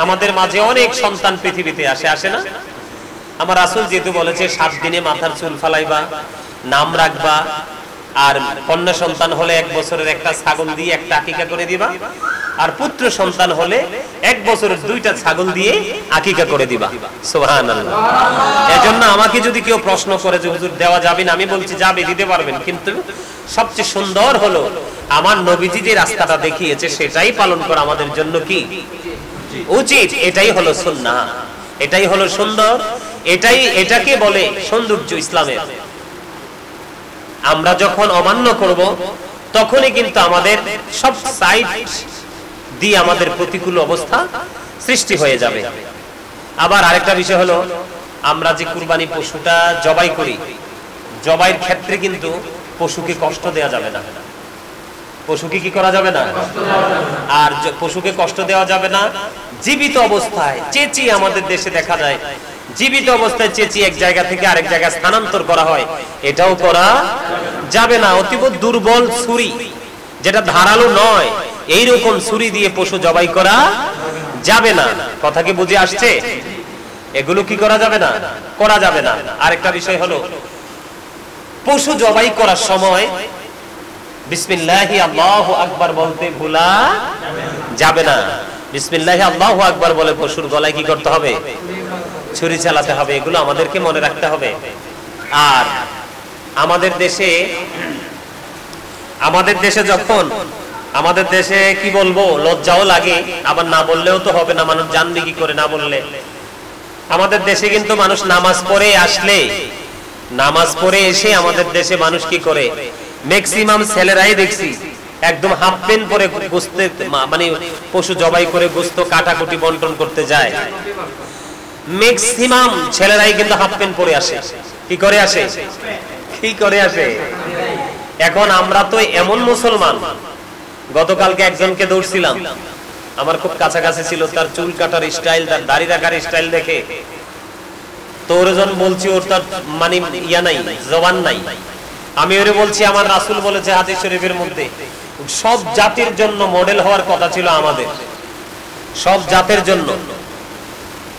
আমাদের মাঝে অনেক সন্তান পৃথিবীতে আসে না? আমার রাসূল যেহেতু বলেছে 7 দিনে মাথার চুল ফালাইবা, নাম রাখবা, আর কন্যা সন্তান হলে 1 বছরের একটা ছাগল দিয়ে একটা আকিকা করে দিবা, আর পুত্র সন্তান হলে 1 বছরের 2টা ছাগল দিয়ে আকিকা করে দিবা। সুবহানাল্লাহ। এজন্য আমাকে যদি কেউ প্রশ্ন করে যে হুজুর দেওয়া যাবে না, আমি বলছি যাবে, দিতে পারবেন, কিন্তু সবচেয়ে সুন্দর হলো আমার নবীজি যে রাস্তাটা দেখিয়েছে সেটাই পালন করা আমাদের জন্য কি উচিত। এটাই হলো সুন্নাহ, এটাই হলো সুন্দর, এটাকে বলে সৌন্দর্য ইসলামের। আমরা যখন অমান্য করব তখনই কিন্তু আমাদের সব সাইড দিয়ে আমাদের প্রতিকূল অবস্থা সৃষ্টি হয়ে যাবে। আবার আরেকটা বিষয় হলো, আমরা যে কুরবানি পশুটা জবাই করি, জবাইয়ের ক্ষেত্রে কিন্তু পশুকে কষ্ট দেওয়া যাবে না। পশুকে কি করা যাবে না? আর পশুকে কষ্ট দেওয়া যাবে না। জীবিত অবস্থায় চেঁচিয়ে, আমাদের দেশে দেখা যায় জীবিত অবস্থায় চেঁচিয়ে এক জায়গা থেকে আরেক জায়গায় স্থানান্তর করা হয়, এটাও করা যাবে না। অতীব দুর্বল ছুরি, যেটা ধারালো নয়, এইরকম ছুরি দিয়ে পশু জবাই করা যাবে না। কথা কি বুঝে আসছে? এগুলো কি করা যাবে না? করা যাবে না। আরেকটা বিষয় হলো, পশু জবাই করার সময় বিসমিল্লাহি আল্লাহু আকবার বলতে ভুলা যাবে না। বিসমিল্লাহি আল্লাহু আকবার বলে পশুর গলায় কি করতে হবে? ছুরি চালাতে হবে। এগুলো আমাদেরকে মনে রাখতে হবে। আর আমাদের দেশে যখন আমাদের দেশে কি বলবো, লজ্জাও লাগে, আবার না বললেও তো হবে না, মানুষ জানবে কি করে না বললে। আমাদের দেশে কিন্তু মানুষ নামাজ পড়ে আসলে, নামাজ পড়ে এসে আমাদের দেশে মানুষ কি করে, ম্যাক্সিমাম ছেলেরাই দেখছি একদম হাফ প্যান্ট পরে গোস্তে মানে পশু জবাই করে গোস্ত কাটাকুটি বন্টন করতে যায়। ম্যাক্সিমাম ছেলেরাই কিন্তু হাফ প্যান্ট পরে আসে। কি করে আসে? কি করে আসে? এখন আমরা তো এমন মুসলমান, গতকালকে একজনকে দৌড়ছিলাম, আমার খুব কাছাকাছি ছিল, তার চুল কাটার স্টাইল, তার দাড়ি রাখার স্টাইল দেখে তো ওরজন বলছি ওর তার মানে ইয়া নাই, জবান নাই। আমি ওরে বলছি আমার রাসূল বলেছে হাদিস শরীফের মধ্যে সব জাতির জন্য মডেল হওয়ার কথা ছিল আমাদের, সব জাতের জন্য।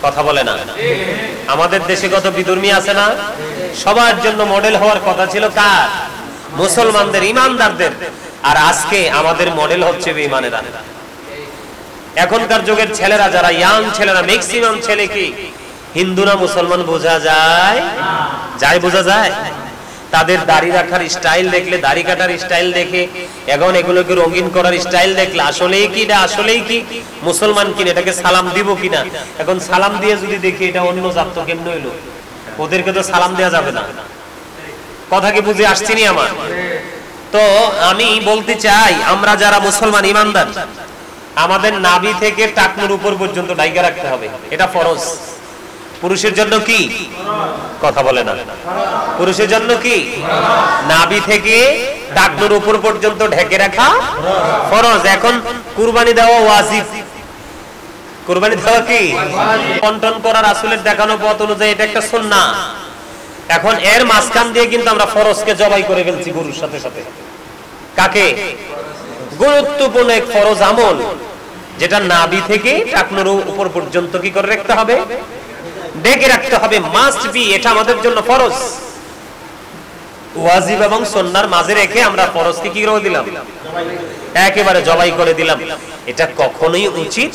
কথা বলে না? আমাদের দেশে কত বিধর্মী আছে না? সবার জন্য মডেল হওয়ার কথা ছিল কার? মুসলমানদের, ইমানদারদের। আর আজকে আমাদের মডেল হচ্ছে বেঈমানেরা। এখনকার যুগের ছেলেরা, যারা ইয়াং ছেলেরা, ম্যাক্সিমাম ছেলে কি হিন্দু না মুসলমান বোঝা যায়? বোঝা যায়? তাদের দাড়ি রাখার স্টাইল দেখলে, দাড়ি কাটার স্টাইল দেখে, এখন এগুলোকে রঙিন করার স্টাইল দেখলে আসলেই কি এটা আসলেই কি মুসলমান কিনা, এটাকে সালাম দিব কিনা। এখন সালাম দিয়ে যদি দেখি এটা অন্য জাত, তো কেমন হইলো? ওদেরকে তো সালাম দেওয়া যাবে না। কথা কি বুঝে আসছেনি আমার? তো আমি বলতে চাই, আমরা যারা মুসলমান ইমানদার, আমাদের নাভি থেকে টাকনুর উপর পর্যন্ত ঢাইকা রাখতে হবে, এটা ফরজ। পুরুষের জন্য কি? কথা বলে না। পুরুষের জন্য কি? নাভি থেকে টাকনুর উপর পর্যন্ত ঢেকে রাখা ফরজ। এখন কুরবানি দেওয়া ওয়াজিব। কুরবানি দেওয়া কি? বন্টন করা রাসূলের দেখানো পথ অনুযায়ী এটা একটা সুন্নাহ। এখন এর মাঝখান দিয়ে কিন্তু আমরা ফরজকে জবাই করে ফেলছি গরুর সাথে সাথে। কাকে? গুরুত্বপূর্ণ এক ফরজ আমল, যেটা নাভি থেকে টাকনুর উপর পর্যন্ত কি করে রাখতে হবে? ঢেকে রাখতে হবে, মাস্ট বি। এটা আমাদের জন্য ফরজ। ওয়াজিব এবং সুন্নাহর মাঝে রেখে আমরা ফরজকে কি করে দিলাম? একেবারে জবাই করে দিলাম। এটা কখনোই উচিত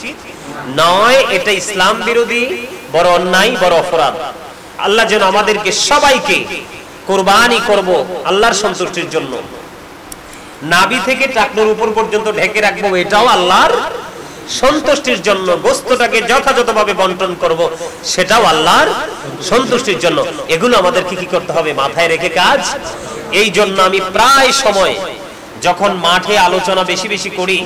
নয়। এটা ইসলাম বিরোধী, বড় অন্যায়, বড় অপরাধ। আল্লাহ যেন আমাদেরকে সবাইকে কুরবানি করব আল্লাহর সন্তুষ্টির জন্য, নাভি থেকে টাকনুর উপর পর্যন্ত ঢেকে রাখবো, এটাও আল্লাহর সন্তুষ্টির জন্য। গোস্তটাকে যথাযথভাবে বন্টন করব, সেটাও আল্লাহর সন্তুষ্টির জন্য। এগুলো আমাদেরকে কি করতে হবে? মাথায় রেখে কাজ। এই জন্য আমি প্রায় সময় যখন মাঠে আলোচনা বেশি বেশি করি,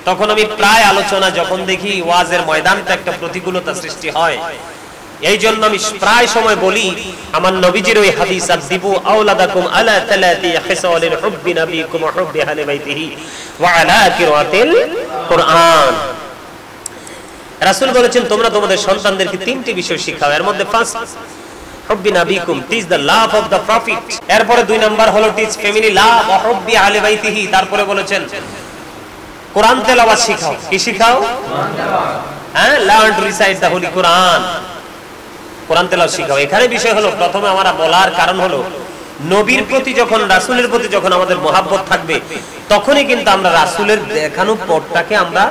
তখন আমি প্রায় আলোচনা যখন দেখি ওয়াজের ময়দানটা একটা প্রতিকূলতা সৃষ্টি হয়, এই জন্য আমি প্রায় সময় বলি আমার নবীজির ওই হাদিস, আদিবু আওলাদাকুম আলা তালাতি খিসালিল হুব্বি নবীকুম ওয়া হুব্বি আহলি বাইতিহি ওয়া আলা কিরাতিল কুরআন। রাসূল বলেছেন তোমরা তোমাদের সন্তানদেরকে তিনটি বিষয় শিখাও। এর মধ্যে ফার্স্ট হুব্বি নবীকুম, teach the love of the prophet. এরপরে 2 নাম্বার হলো টিচ ফ্যামিলি লাভ ওয়া হুব্বি আহলি বাইতিহি। তারপরে বলেছেন কোরআন তেলাওয়াত শিখাও। কি শিখাও? Learn to recite the holy Quran, Quran তেলাওয়াত শিখাও। এখানে বিষয় হলো, প্রথমে আমরা বলার কারণ হলো নবীর প্রতি যখন, রাসূলের প্রতি যখন আমাদের মহাব্বত থাকবে, তখনই কিন্তু আমরা রাসূলের দেখানো পথটাকে আমরা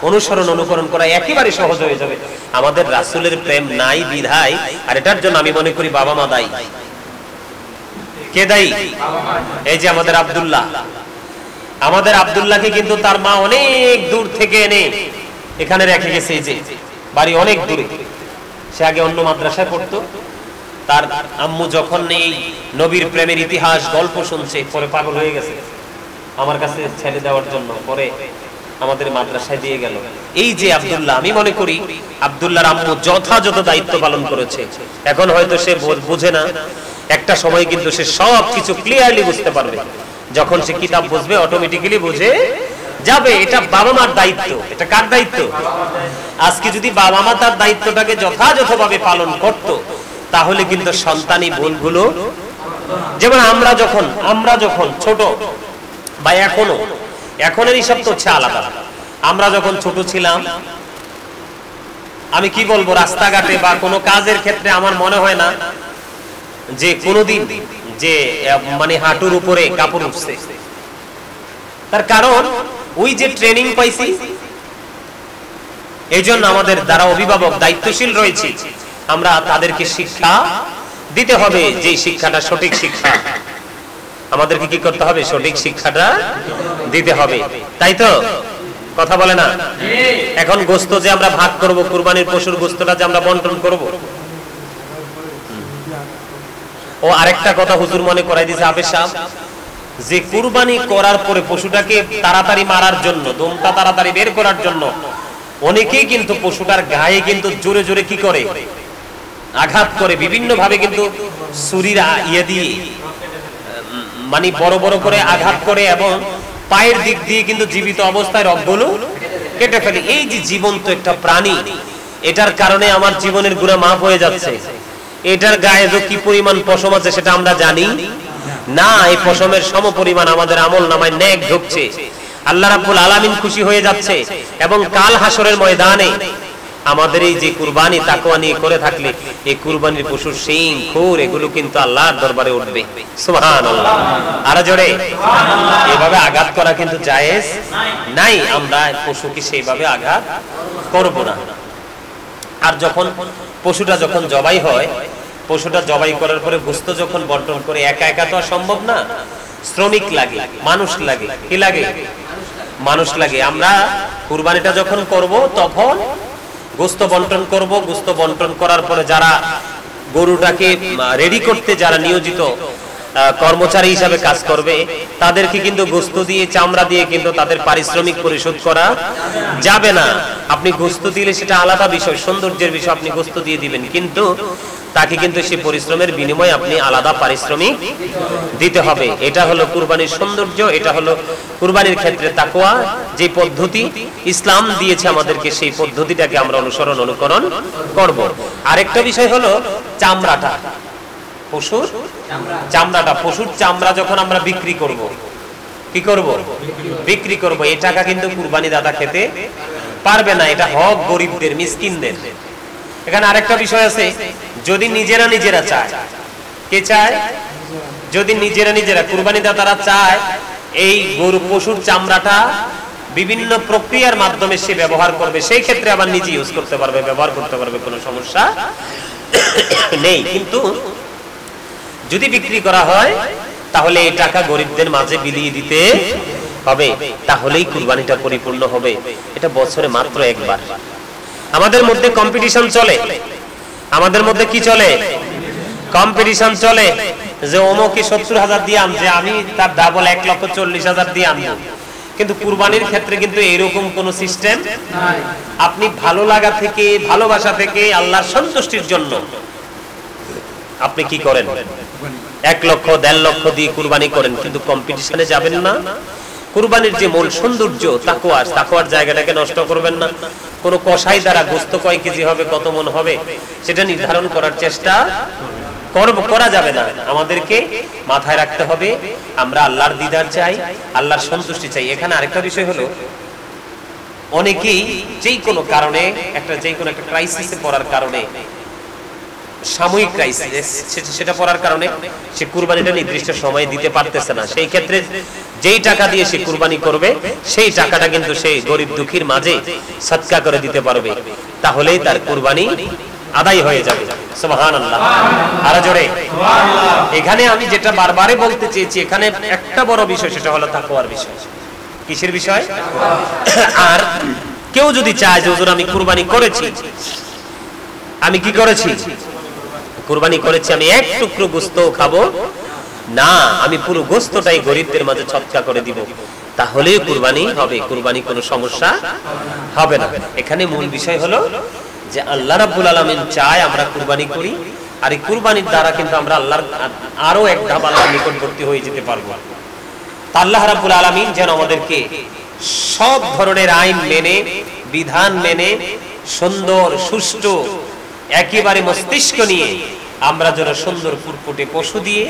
অনুকরণ করা একেবারে সহজ হয়ে যাবে। আমাদের রাসূলের প্রেম নাই বিধায়, আর এটার জন্য আমি মনে করি বাবা মা দায়ী। কে দায়ী? এই যে আমাদের আব্দুল্লাহকে কিন্তু তার মা অনেক দূর থেকে এনে এখানে রেখে গেছে। এই যে বাড়ি অনেক দূরে, সে আগে অন্য মাদ্রাসায় পড়তো। তার আম্মু যখন এই নবীর প্রেমের ইতিহাস গল্প শুনছে, পরে পাগল হয়ে গেছে আমার কাছে ছেড়ে দেওয়ার জন্য, পরে আমাদের মাদ্রাসায় দিয়ে গেল। এই যে আব্দুল্লাহ, আমি মনে করি আব্দুল্লাহর আম্মু যথাযথ দায়িত্ব পালন করেছে। এখন হয়তো সে বোঝে না, একটা সময় কিন্তু সে সব কিছু ক্লিয়ারলি বুঝতে পারবে। যখন সে কিতাব বুঝবে অটোমেটিক্যালি বুঝে যাবে। এটা বাবা মার দায়িত্ব। এটা কার দায়িত্ব? আজকে যদি বাবা মা তার দায়িত্বটাকে যথাযথভাবে পালন করত, তাহলে কিন্তু সন্তানি ভুলগুলো, যেমন আমরা যখন ছোট বা এখনের হিসাব তো হচ্ছে আলাদা। আমরা যখন ছোট ছিলাম, আমি কি বলবো, রাস্তাঘাটে বা কোনো কাজের ক্ষেত্রে আমার মনে হয় না যে কোনোদিন যে মানে হাঁটুর উপরে কাপড় উঠছে। তার কারণ ওই যে ট্রেনিং পাইছি, এই জন্য আমাদের যারা অভিভাবক দায়িত্বশীল রয়েছে, আমরা তাদেরকে শিক্ষা দিতে হবে। যে শিক্ষাটা সঠিক শিক্ষা, আমাদেরকে কি করতে হবে? সঠিক শিক্ষাটা দিতে হবে। তাই তো? কথা বলে না? এখন গোশত যে আমরা ভাগ করব, কুরবানির পশুর গোশতটা যে আমরা বন্টন করব। ও আরেকটা কথা হুজুর মনে করাই দিয়েছে আবেশ সাহেব, যে কুরবানি করার পরে পশুটাকে তাড়াতাড়ি মারার জন্য, দমটা তাড়াতাড়ি বের করার জন্য অনেকেই কিন্তু পশুটার গায়ে কিন্তু জোরে জোরে কি করে? আঘাত করে। বিভিন্ন ভাবে কিন্তু ছুরির ইয়ে দিয়ে মানে বড় বড় করে আঘাত করে, এবং পায়ের দিক দিয়ে কিন্তু জীবিত অবস্থায় রগগুলো কেটে ফেলে। এই যে জীবন্ত একটা প্রাণী, এটার কারণে আমার জীবনের গুনাহ মাফ হয়ে যাচ্ছে। এটার গায়ে যে কি পরিমাণ পশম আছে সেটা আমরা জানি না। এই পশমের সমপরিমাণ আমাদের আমলনামায় নেক ঢুকছে। আল্লাহ রাব্বুল আলামিন খুশি হয়ে যাচ্ছে, এবং কাল হাসরের ময়দানে আমাদের এই যে কুরবানি তাকওয়া নিয়ে করে থাকলে, এই কুরবানির পশুর শিং, খুর এগুলো কিন্তু আল্লাহর দরবারে উঠবে। সুবহানাল্লাহ। আর জোরে সুবহানাল্লাহ। এইভাবে আঘাত করা কিন্তু জায়েজ নাই। আমরা পশুকে সেইভাবে আঘাত করব না। আর যখন পশুটা যখন জবাই হয়, পশুটা জবাই করার পরে গোশত যখন বন্টন করে, একা একা তো সম্ভব না, শ্রমিক লাগে, মানুষ লাগে। কি লাগে? মানুষ লাগে। আমরা কুরবানিটা যখন করব তখন গোশত বন্টন করব। গোশত বন্টন করার পরে যারা গরুটাকে রেডি করতে যারা নিয়োজিত কর্মচারী হিসাবে কাজ করবে, তাদেরকে কিন্তু গোশত দিয়ে, চামড়া দিয়ে কিন্তু তাদের পারিশ্রমিক পরিশোধ করা যাবে না। আপনি গোশত দিলে সেটা আলাদা বিষয়, সৌন্দর্যের বিষয়, আপনি গোশত দিয়ে দিবেন, কিন্তু তাকে কিন্তু সেই পরিশ্রমের বিনিময়ে আপনি আলাদা পারিশ্রমিক দিতে হবে। এটা হলো কুরবানির সৌন্দর্য, এটা হলো কুরবানির ক্ষেত্রে তাকওয়া। যে পদ্ধতি ইসলাম দিয়েছে আমাদেরকে, সেই পদ্ধতিটাকে আমরা অনুকরণ করব। আরেকটা বিষয় হলো চামড়াটা, পশুর চামড়াটা। পশুর চামড়া যখন আমরা বিক্রি করব, কি করব? বিক্রি করব। এই টাকা কিন্তু কুরবানি দাতা খেতে পারবে না। এটা হক গরিবদের, মিসকিনদের। এখানে আরেকটা বিষয় আছে, যদি নিজেরা চায়, কে চায়? যদি নিজেরা কুরবানি দাতারা চায় এই গরু পশুর চামড়াটা বিভিন্ন প্রক্রিয়ার মাধ্যমে সে ব্যবহার করবে, সেই ক্ষেত্রে আবার নিজে ইউজ করতে পারবে, ব্যবহার করতে পারবে, কোনো সমস্যা নেই। কিন্তু যদি বিক্রি করা হয়, তাহলে এই টাকা গরিবদের মাঝে বিলিয়ে দিতে হবে, তাহলেই কুরবানিটা পরিপূর্ণ হবে। এটা বছরে মাত্র একবার। আমাদের মধ্যে কম্পিটিশন চলে, আমাদের মধ্যে কি চলে? কম্পিটিশন চলে, যে অমুকে 70,000 দিয়ে আনছে, আমি তার ডাবল 1,40,000 দিয়ে আনবো। কিন্তু কুরবানির ক্ষেত্রে কিন্তু এরকম কোন সিস্টেম নাই। আপনি ভালো লাগা থেকে, ভালোবাসা থেকে, আল্লাহর সন্তুষ্টির জন্য আপনি কি করেন? 1 লক্ষ 1.5 লক্ষ দিয়ে কুরবানি করেন, কিন্তু কম্পিটিশনে যাবেন না। কুরবানির যে মূল সৌন্দর্য, তাকওয়ার জায়গাটাকে নষ্ট করবেন না। কোন কসাই দ্বারা গোশত কয় কেজি হবে, কত মন হবে, সেটা নির্ধারণ করার চেষ্টা করা যাবে না। আমাদেরকে মাথায় রাখতে হবে আমরা আল্লাহর দিদার চাই, আল্লাহর সন্তুষ্টি চাই। এখানে আরেকটা বিষয় হলো, অনেকেই যেই কোনো কারণে যে কোনো একটা ক্রাইসিসে পড়ার কারণে, সাময়িক ক্রাইসিস, সেটা পড়ার কারণে সে কুরবানিটা নির্দিষ্ট সময়ে দিতে পারতেছে না। সেই ক্ষেত্রে যেই টাকা দিয়ে সে কুরবানি করবে সেই টাকাটা কিন্তু সেই গরিব দুঃখীর মাঝে সদকা করে দিতে পারবে, তাহলেই তার কুরবানি আদায় হয়ে যাবে। সুবহানাল্লাহ, আরো জোরে সুবহানাল্লাহ। এখানে আমি যেটা বারবারে বলতে চেয়েছি, এখানে একটা বড় বিষয়, সেটা হলো তাকওয়ার বিষয়। কিসের বিষয়? আর কেউ যদি চায় যে হুজুর আমি কুরবানি করেছি, আমি কি করেছি? কুরবানি করেছি, আমি এক টুকরো গোশত খাবো না, আমি পুরো গোশতটাই গরিবদের মাঝে সদকা করে দিব, তাহলেই কুরবানি হবে, কুরবানি কোনো সমস্যা হবে না। এখানে মূল বিষয় হলো যে আল্লাহ রাব্বুল আলামিন চায় আমরা কুরবানি করি, আর এই কুরবানির দ্বারা কিন্তু আমরা আল্লাহর আরো এক ধাপ আল্লাহর নিকটবর্তী হয়ে যেতে পারবো। আল্লাহ রাব্বুল আলামিন যেন আমাদেরকে সব ধরনের আইন মেনে, বিধান মেনে, সুন্দর সুষ্ঠু একেবারে মস্তিষ্ক নিয়ে আমরা যেন সুন্দর ফুটফুটে পশু দিয়ে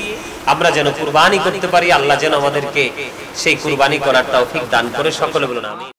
আমরা যেন কুরবানি করতে পারি। আল্লাহ যেন আমাদেরকে সেই কুরবানি করার তৌফিক দান করে। সকলে বলুন আমিন।